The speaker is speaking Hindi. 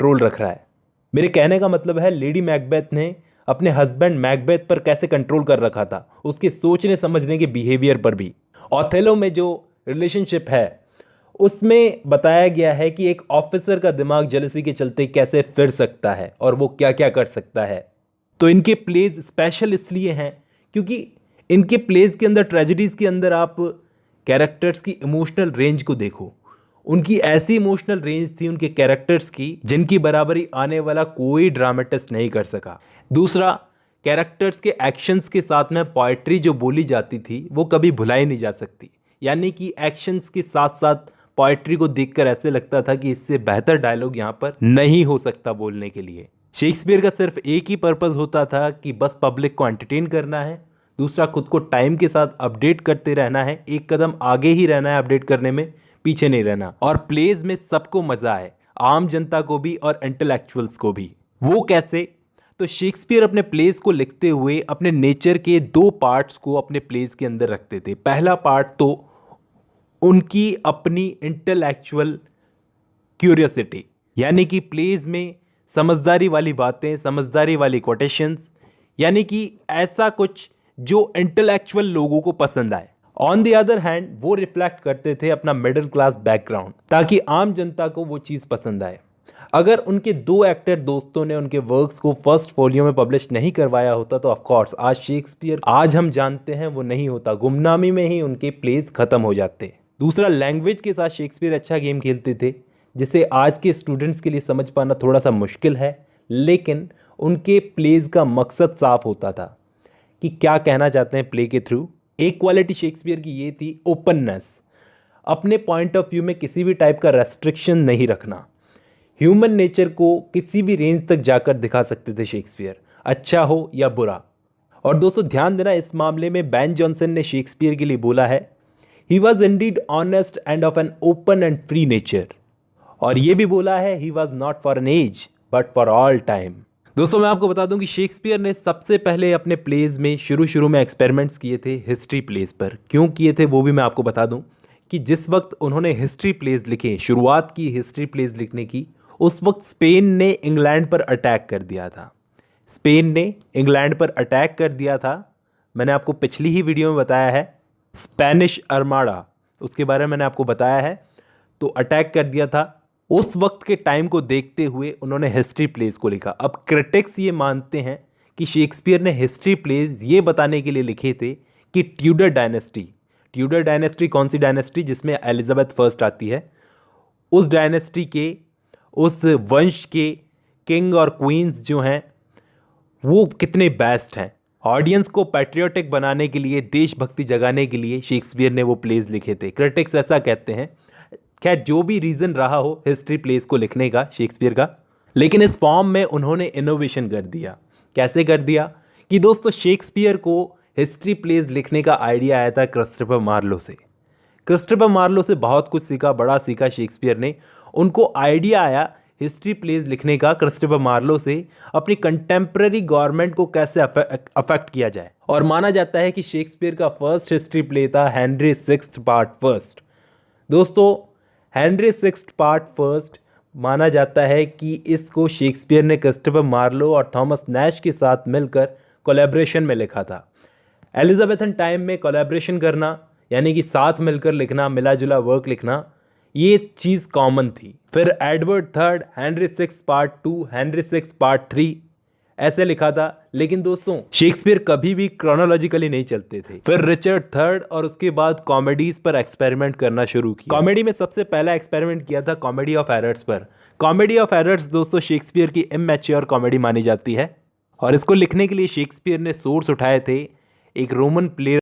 कंट्रोल रख रहा है। मेरे कहने का मतलब है लेडी मैकबेथ ने अपने हस्बैंड मैकबेथ पर कैसे कंट्रोल कर रखा था, उसके सोचने समझने के बिहेवियर पर भी। ओथेलो में जो रिलेशनशिप है उसमें बताया गया है कि एक ऑफिसर का दिमाग जेलसी के चलते कैसे फिर सकता है और वो क्या क्या कर सकता है। तो इनके प्लेज स्पेशल इसलिए हैं क्योंकि इनके प्लेज के अंदर, ट्रेजेडीज के अंदर आप कैरेक्टर्स की इमोशनल रेंज को देखो। उनकी ऐसी इमोशनल रेंज थी उनके कैरेक्टर्स की जिनकी बराबरी आने वाला कोई ड्रामेटिस्ट नहीं कर सका। दूसरा, कैरेक्टर्स के एक्शंस के साथ में पोएट्री जो बोली जाती थी वो कभी भुलाई नहीं जा सकती। यानी कि एक्शंस के साथ साथ पोएट्री को देखकर ऐसे लगता था कि इससे बेहतर डायलॉग यहाँ पर नहीं हो सकता बोलने के लिए। शेक्सपियर का सिर्फ एक ही पर्पस होता था कि बस पब्लिक को एंटरटेन करना है, दूसरा खुद को टाइम के साथ अपडेट करते रहना है, एक कदम आगे ही रहना है अपडेट करने में, पीछे नहीं रहना। और प्लेज में सबको मजा आए, आम जनता को भी और इंटेलेक्चुअल्स को भी। वो कैसे? तो शेक्सपियर अपने प्लेज को लिखते हुए अपने नेचर के दो पार्ट्स को अपने प्लेज के अंदर रखते थे। पहला पार्ट तो उनकी अपनी इंटेलेक्चुअल क्यूरियोसिटी, यानी कि प्लेज में समझदारी वाली बातें, समझदारी वाली कोटेशंस, यानी कि ऐसा कुछ जो इंटेलेक्चुअल लोगों को पसंद आए। ऑन द अदर हैंड वो रिफ्लेक्ट करते थे अपना मिडिल क्लास बैकग्राउंड, ताकि आम जनता को वो चीज़ पसंद आए। अगर उनके दो एक्टर दोस्तों ने उनके वर्क्स को फर्स्ट फोलियो में पब्लिश नहीं करवाया होता तो ऑफ कोर्स आज शेक्सपियर आज हम जानते हैं वो नहीं होता, गुमनामी में ही उनके प्लेज खत्म हो जाते। दूसरा, लैंग्वेज के साथ शेक्सपियर अच्छा गेम खेलते थे जिसे आज के स्टूडेंट्स के लिए समझ पाना थोड़ा सा मुश्किल है, लेकिन उनके प्लेज का मकसद साफ होता था कि क्या कहना चाहते हैं प्ले के थ्रू। एक क्वालिटी शेक्सपियर की ये थी ओपननेस, अपने पॉइंट ऑफ व्यू में किसी भी टाइप का रेस्ट्रिक्शन नहीं रखना। ह्यूमन नेचर को किसी भी रेंज तक जाकर दिखा सकते थे शेक्सपियर, अच्छा हो या बुरा। और दोस्तों ध्यान देना, इस मामले में बेन जॉनसन ने शेक्सपियर के लिए बोला है, he was indeed honest and of an open and free nature. और ये भी बोला है, he was not for an age but for all time. दोस्तों मैं आपको बता दूं कि शेक्सपियर ने सबसे पहले अपने प्लेज में शुरू में एक्सपेरिमेंट्स किए थे हिस्ट्री प्लेज पर। क्यों किए थे वो भी मैं आपको बता दूं कि जिस वक्त उन्होंने हिस्ट्री प्लेज लिखे, शुरुआत की हिस्ट्री प्लेज लिखने की, उस वक्त स्पेन ने इंग्लैंड पर अटैक कर दिया था। स्पेन ने इंग्लैंड पर अटैक कर दिया था। मैंने आपको पिछली ही वीडियो में बताया है, स्पेनिश आर्माडा, उसके बारे में मैंने आपको बताया है। तो अटैक कर दिया था। उस वक्त के टाइम को देखते हुए उन्होंने हिस्ट्री प्लेज को लिखा। अब क्रिटिक्स ये मानते हैं कि शेक्सपियर ने हिस्ट्री प्लेज ये बताने के लिए लिखे थे कि ट्यूडर डायनेस्टी कौन सी डायनेस्टी? जिसमें एलिजाबेथ फर्स्ट आती है, उस डायनेस्टी के, उस वंश के किंग और क्वींस जो हैं वो कितने बेस्ट हैं। ऑडियंस को पैट्रियोटिक बनाने के लिए, देशभक्ति जगाने के लिए शेक्सपियर ने वो प्लेज लिखे थे। क्रिटिक्स ऐसा कहते हैं। खैर जो भी रीज़न रहा हो हिस्ट्री प्लेज को लिखने का शेक्सपियर का, लेकिन इस फॉर्म में उन्होंने इनोवेशन कर दिया। कैसे कर दिया कि दोस्तों शेक्सपियर को हिस्ट्री प्लेज लिखने का आइडिया आया था क्रिस्टोफर मार्लो से। क्रिस्टोफर मार्लो से बहुत कुछ सीखा, बड़ा सीखा शेक्सपियर ने। उनको आइडिया आया हिस्ट्री प्लेज लिखने का क्रिस्टोफर मार्लो से, अपनी कंटेम्प्रेरी गवर्नमेंट को कैसे अफेक्ट किया जाए। और माना जाता है कि शेक्सपियर का फर्स्ट हिस्ट्री प्ले था हेनरी सिक्स्थ पार्ट फर्स्ट। दोस्तों हेनरी सिक्स्थ पार्ट फर्स्ट माना जाता है कि इसको शेक्सपियर ने क्रिस्टोफर मार्लो और थॉमस नैश के साथ मिलकर कोलैबोरेशन में लिखा था। एलिजाबेथन टाइम में कोलैबोरेशन करना, यानी कि साथ मिलकर लिखना, मिला जुला वर्क लिखना, ये चीज़ कॉमन थी। फिर Edward third, Henry six part two, Henry six part three ऐसे लिखा था। लेकिन दोस्तों शेक्सपियर कभी भी क्रोनोलॉजिकली नहीं चलते थे। फिर रिचर्ड थर्ड, और उसके बाद कॉमेडीज पर एक्सपेरिमेंट करना शुरू किया। कॉमेडी में सबसे पहला एक्सपेरिमेंट किया था कॉमेडी ऑफ एरर्स पर। कॉमेडी ऑफ एरर्स दोस्तों शेक्सपियर की इमैच्योर कॉमेडी मानी जाती है, और इसको लिखने के लिए शेक्सपियर ने सोर्स उठाए थे एक रोमन प्ले